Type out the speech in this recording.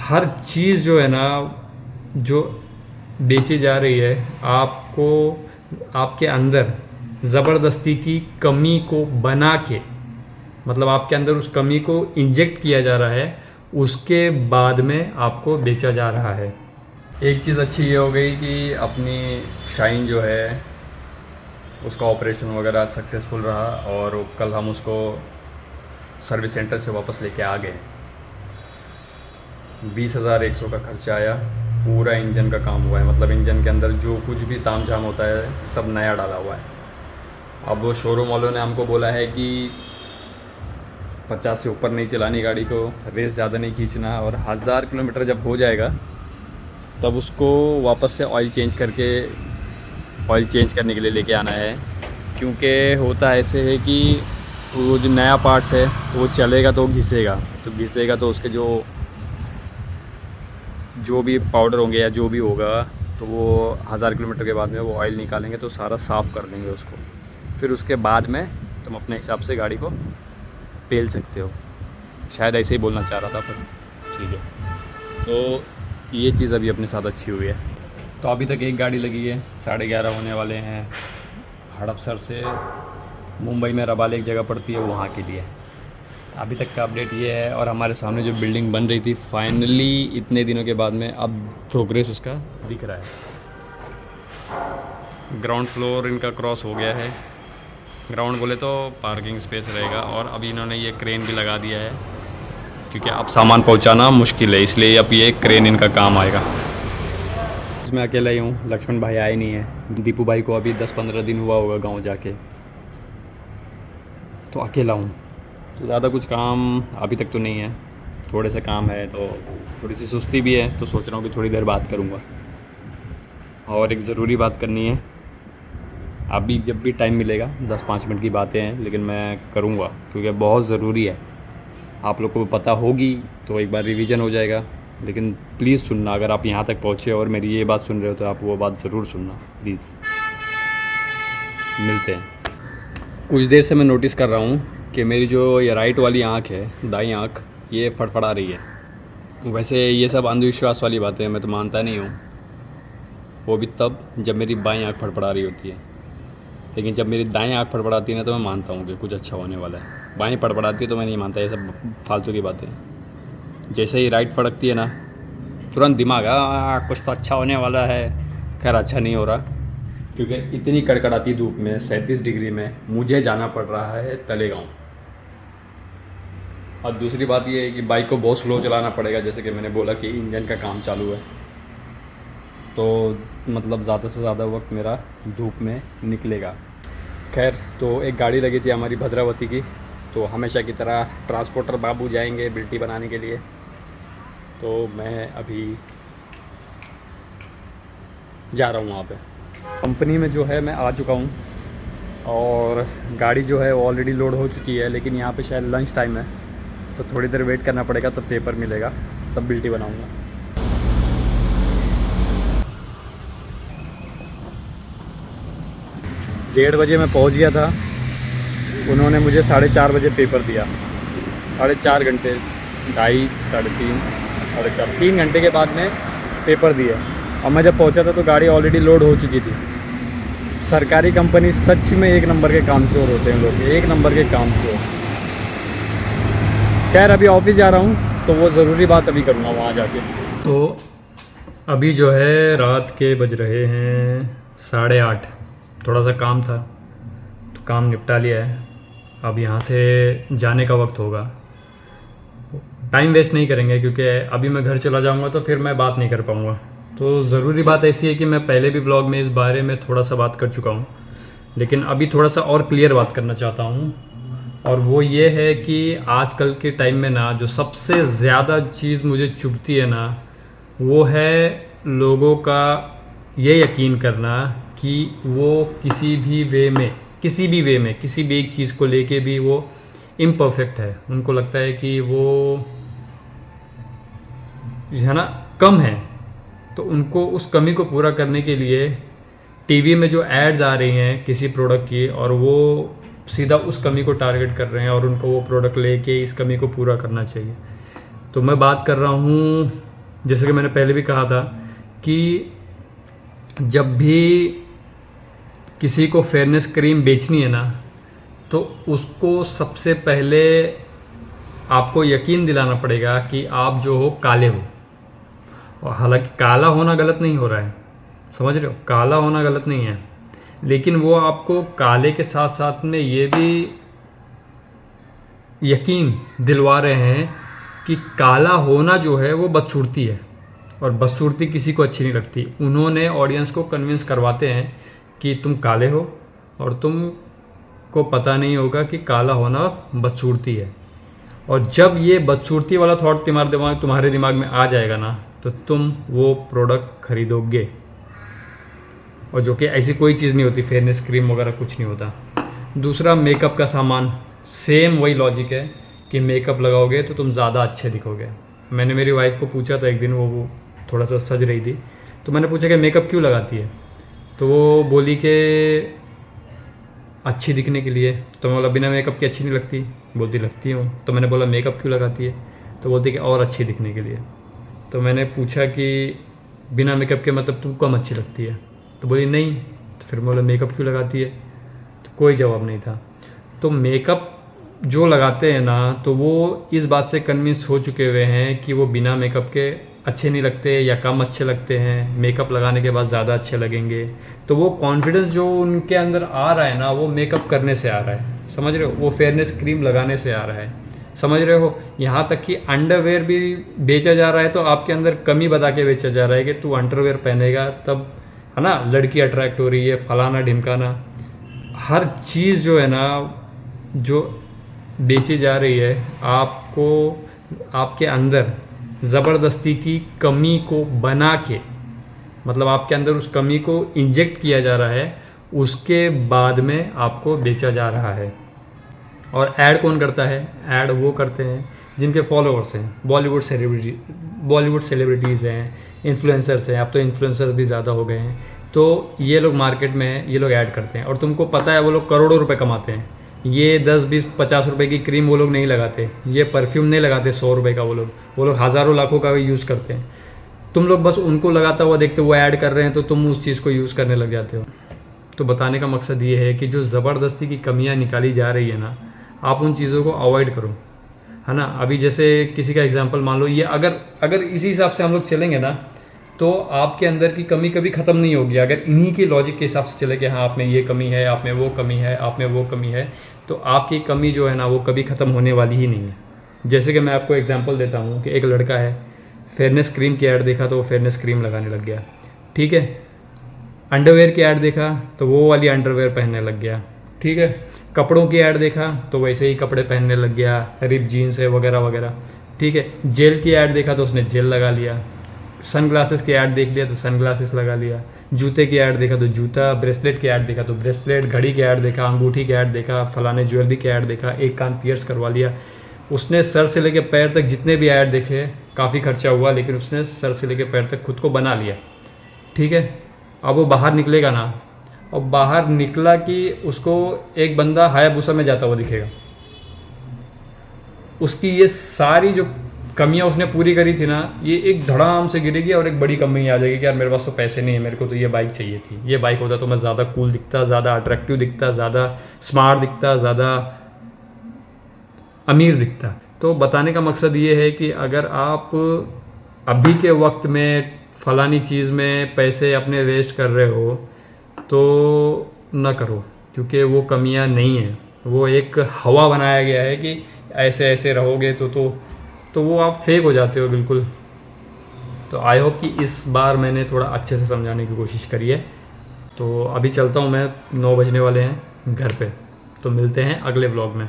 हर चीज़ जो है ना, जो बेची जा रही है, आपको आपके अंदर ज़बरदस्ती की कमी को बना के, मतलब आपके अंदर उस कमी को इंजेक्ट किया जा रहा है, उसके बाद में आपको बेचा जा रहा है। एक चीज़ अच्छी ये हो गई कि अपनी शाइन जो है उसका ऑपरेशन वगैरह सक्सेसफुल रहा, और कल हम उसको सर्विस सेंटर से वापस लेके आ गए। 20,100 का खर्चा आया। पूरा इंजन का काम हुआ है, मतलब इंजन के अंदर जो कुछ भी ताम झाम होता है सब नया डाला हुआ है। अब वो शोरूम वालों ने हमको बोला है कि 50 से ऊपर नहीं चलानी गाड़ी को, रेस ज़्यादा नहीं खींचना, और 1000 किलोमीटर जब हो जाएगा तब उसको वापस से ऑयल चेंज करने के लिए लेके आना है। क्योंकि होता ऐसे है कि वो जो नया पार्ट्स है वो चलेगा तो घिसेगा तो उसके जो भी पाउडर होंगे या जो भी होगा, तो वो 1000 किलोमीटर के बाद में वो ऑयल निकालेंगे तो सारा साफ़ कर देंगे उसको। फिर उसके बाद में तुम अपने हिसाब से गाड़ी को पेल सकते हो। शायद ऐसे ही बोलना चाह रहा था, पर ठीक है। तो ये चीज़ अभी अपने साथ अच्छी हुई है। तो अभी तक एक गाड़ी लगी है, 11:30 होने वाले हैं। हड़पसर से मुंबई में रबाल एक जगह पड़ती है, वहाँ के लिए अभी तक का अपडेट ये है। और हमारे सामने जो बिल्डिंग बन रही थी, फाइनली इतने दिनों के बाद में अब प्रोग्रेस उसका दिख रहा है। ग्राउंड फ्लोर इनका क्रॉस हो गया है। ग्राउंड बोले तो पार्किंग स्पेस रहेगा, और अभी इन्होंने ये क्रेन भी लगा दिया है, क्योंकि अब सामान पहुंचाना मुश्किल है, इसलिए अब ये क्रेन इनका काम आएगा। इसमें अकेला ही हूँ, लक्ष्मण भाई आए नहीं है। दीपू भाई को अभी 10-15 दिन हुआ होगा गाँव जाके, तो अकेला हूँ। तो ज़्यादा कुछ काम अभी तक तो नहीं है, थोड़े से काम है, तो थोड़ी सी सुस्ती भी है, तो सोच रहा हूँ कि थोड़ी देर बात करूँगा। और एक ज़रूरी बात करनी है, अभी जब भी टाइम मिलेगा, 10-5 मिनट की बातें हैं, लेकिन मैं करूँगा क्योंकि बहुत ज़रूरी है। आप लोग को पता होगी तो एक बार रिवीजन हो जाएगा, लेकिन प्लीज़ सुनना। अगर आप यहाँ तक पहुँचे और मेरी ये बात सुन रहे हो तो आप वो बात ज़रूर सुनना प्लीज़। मिलते हैं। कुछ देर से मैं नोटिस कर रहा हूँ कि मेरी जो ये राइट वाली आँख है, दाईं आँख, ये फड़फड़ा रही है। वैसे ये सब अंधविश्वास वाली बातें मैं तो मानता नहीं हूँ, वो भी तब जब मेरी बाईं आँख फड़फड़ा रही होती है। लेकिन जब मेरी दाईं आँख फड़फड़ाती है ना, तो मैं मानता हूँ कि कुछ अच्छा होने वाला है। बाईं फड़फड़ाती है तो मैं नहीं मानता, ये सब फालतू की बातें। जैसे ही राइट फड़कती है ना, तुरंत दिमाग कुछ तो अच्छा होने वाला है। खैर अच्छा नहीं हो रहा, क्योंकि इतनी कड़कड़ाती धूप में 37 डिग्री में मुझे जाना पड़ रहा है तलेगांव। और दूसरी बात ये है कि बाइक को बहुत स्लो चलाना पड़ेगा, जैसे कि मैंने बोला कि इंजन का काम चालू है, तो मतलब ज़्यादा से ज़्यादा वक्त मेरा धूप में निकलेगा। खैर, तो एक गाड़ी लगी थी हमारी भद्रावती की, तो हमेशा की तरह ट्रांसपोर्टर बाबू जाएंगे बिल्टी बनाने के लिए। तो मैं अभी जा रहा हूँ वहाँ पे। कंपनी में जो है मैं आ चुका हूँ, और गाड़ी जो है वो ऑलरेडी लोड हो चुकी है, लेकिन यहाँ पे शायद लंच टाइम है, तो थोड़ी देर वेट करना पड़ेगा, तब पेपर मिलेगा, तब बिल्टी बनाऊँगा। 1:30 बजे मैं पहुँच गया था। उन्होंने मुझे 4:30 बजे पेपर दिया। 4.5 घंटे, 2.5, 3.5, 4.5, 3 घंटे के बाद में पेपर दिया। और मैं जब पहुंचा था तो गाड़ी ऑलरेडी लोड हो चुकी थी। सरकारी कंपनी सच में एक नंबर के कामचोर होते हैं लोग, एक नंबर के कामचोर। खैर, अभी ऑफिस जा रहा हूँ, तो वो ज़रूरी बात अभी करूँगा वहाँ जाके। तो अभी जो है रात के बज रहे हैं 8:30। थोड़ा सा काम था तो काम निपटा लिया है। अब यहाँ से जाने का वक्त होगा। टाइम वेस्ट नहीं करेंगे, क्योंकि अभी मैं घर चला जाऊँगा तो फिर मैं बात नहीं कर पाऊँगा। तो ज़रूरी बात ऐसी है कि मैं पहले भी ब्लॉग में इस बारे में थोड़ा सा बात कर चुका हूँ, लेकिन अभी थोड़ा सा और क्लियर बात करना चाहता हूँ। और वो ये है कि आजकल के टाइम में ना, जो सबसे ज़्यादा चीज़ मुझे चुभती है ना, वो है लोगों का ये यकीन करना कि वो किसी भी वे में किसी भी एक चीज़ को लेके भी वो इम्परफेक्ट है। उनको लगता है कि वो है ना कम है, तो उनको उस कमी को पूरा करने के लिए टीवी में जो एड्स आ रही हैं किसी प्रोडक्ट की, और वो सीधा उस कमी को टारगेट कर रहे हैं, और उनको वो प्रोडक्ट लेके इस कमी को पूरा करना चाहिए। तो मैं बात कर रहा हूँ जैसे कि मैंने पहले भी कहा था कि जब भी किसी को फेयरनेस क्रीम बेचनी है ना, तो उसको सबसे पहले आपको यकीन दिलाना पड़ेगा कि आप जो हो काले हो। और हालांकि काला होना गलत नहीं हो रहा है, समझ रहे हो, काला होना गलत नहीं है, लेकिन वो आपको काले के साथ साथ में ये भी यकीन दिलवा रहे हैं कि काला होना जो है वो बदसूरती है, और बदसूरती किसी को अच्छी नहीं लगती। उन्होंने ऑडियंस को कन्विंस करवाते हैं कि तुम काले हो और तुम को पता नहीं होगा कि काला होना बदसूरती है। और जब ये बदसूरती वाला थॉट तुम्हारे दिमाग में आ जाएगा ना, तो तुम वो प्रोडक्ट खरीदोगे। और जो कि ऐसी कोई चीज़ नहीं होती, फेयरनेस क्रीम वगैरह कुछ नहीं होता। दूसरा, मेकअप का सामान, सेम वही लॉजिक है कि मेकअप लगाओगे तो तुम ज़्यादा अच्छे दिखोगे। मैंने मेरी वाइफ को पूछा था एक दिन, वो थोड़ा सा सज रही थी, तो मैंने पूछा कि मेकअप क्यों लगाती है, तो वो बोली कि अच्छी दिखने के लिए। तो मैं बोला बिना मेकअप के अच्छी नहीं लगती, बोलती लगती हूँ। तो मैंने बोला मेकअप क्यों लगाती है, तो बोलती कि और अच्छी दिखने के लिए। तो मैंने पूछा कि बिना मेकअप के मतलब तू कम अच्छी लगती है, तो बोली नहीं। तो फिर बोला मेकअप क्यों लगाती है, तो कोई जवाब नहीं था। तो मेकअप जो लगाते हैं ना, तो वो इस बात से कन्विंस हो चुके हुए हैं कि वो बिना मेकअप के अच्छे नहीं लगते या कम अच्छे लगते हैं, मेकअप लगाने के बाद ज़्यादा अच्छे लगेंगे। तो वो कॉन्फिडेंस जो उनके अंदर आ रहा है ना, वो मेकअप करने से आ रहा है, समझ रहे हो, वो फेयरनेस क्रीम लगाने से आ रहा है, समझ रहे हो। यहाँ तक कि अंडरवेयर भी बेचा जा रहा है, तो आपके अंदर कमी बता के बेचा जा रहा है कि तू अंडरवेयर पहनेगा तब, है ना, लड़की अट्रैक्ट हो रही है, फलाना ढिमकाना। हर चीज़ जो है ना, जो बेची जा रही है, आपको आपके अंदर ज़बरदस्ती की कमी को बना के, मतलब आपके अंदर उस कमी को इंजेक्ट किया जा रहा है, उसके बाद में आपको बेचा जा रहा है। और ऐड कौन करता है, ऐड वो करते हैं जिनके फॉलोअर्स हैं, बॉलीवुड सेलिब्रिटीज़ हैं, इन्फ्लुएंसर्स हैं। अब तो इन्फ्लुएंसर्स भी ज़्यादा हो गए हैं, तो ये लोग मार्केट में ये लोग ऐड करते हैं। और तुमको पता है वो लोग करोड़ों रुपए कमाते हैं। ये 10, 20, 50 रुपए की क्रीम वो लोग नहीं लगाते, ये परफ्यूम नहीं लगाते 100 रुपए का, वो लोग हज़ारों लाखों का भी यूज़ करते हैं। तुम लोग बस उनको लगाता हुआ देखते हो, वो ऐड कर रहे हैं, तो तुम उस चीज़ को यूज़ करने लग जाते हो। तो बताने का मकसद ये है कि जो ज़बरदस्ती की कमियां निकाली जा रही है ना, आप उन चीज़ों को अवॉइड करो, है ना। अभी जैसे किसी का एग्जांपल मान लो, ये अगर इसी हिसाब से हम लोग चलेंगे ना, तो आपके अंदर की कमी कभी ख़त्म नहीं होगी। अगर इन्हीं के लॉजिक के हिसाब से चले कि हाँ आप में ये कमी है, आप में वो कमी है, आप में वो कमी है, तो आपकी कमी जो है ना, वो कभी ख़त्म होने वाली ही नहीं है। जैसे कि मैं आपको एग्जांपल देता हूँ कि एक लड़का है, फेयरनेस क्रीम की ऐड देखा तो वो फेयरनेस क्रीम लगाने लग गया, ठीक है। अंडरवेयर की ऐड देखा तो वो वाली अंडरवेयर पहनने लग गया, ठीक है। कपड़ों की ऐड देखा तो वैसे ही कपड़े पहनने लग गया, रिप जीन्स है वगैरह वगैरह, ठीक है। जेल की ऐड देखा तो उसने जेल लगा लिया, सनग्लासेस की ऐड देख लिया तो सनग्लासेस लगा लिया, जूते की ऐड देखा तो जूता, ब्रेसलेट की ऐड देखा तो ब्रेसलेट, घड़ी की ऐड देखा, अंगूठी की ऐड देखा, फलाने ज्वेलरी की ऐड देखा, एक कान पियर्स करवा लिया। उसने सर से लेकर पैर तक जितने भी ऐड देखे, काफ़ी खर्चा हुआ, लेकिन उसने सर से लेकर पैर तक खुद को बना लिया, ठीक है। अब वो बाहर निकलेगा ना, और बाहर निकला कि उसको एक बंदा हायाबुसा में जाता हुआ दिखेगा, उसकी ये सारी जो कमियां उसने पूरी करी थी ना, ये एक धड़ाम से गिरेगी और एक बड़ी कमी आ जाएगी कि यार मेरे पास तो पैसे नहीं है, मेरे को तो ये बाइक चाहिए थी, ये बाइक होता तो मैं ज़्यादा कूल दिखता, ज़्यादा अट्रैक्टिव दिखता, ज़्यादा स्मार्ट दिखता, ज़्यादा अमीर दिखता। तो बताने का मकसद ये है कि अगर आप अभी के वक्त में फलानी चीज़ में पैसे अपने वेस्ट कर रहे हो तो ना करो, क्योंकि वो कमियां नहीं हैं, वो एक हवा बनाया गया है कि ऐसे ऐसे रहोगे तो वो आप फेक हो जाते हो बिल्कुल। तो आई होप कि इस बार मैंने थोड़ा अच्छे से समझाने की कोशिश करी है। तो अभी चलता हूँ मैं, 9 बजने वाले हैं घर पे, तो मिलते हैं अगले व्लॉग में।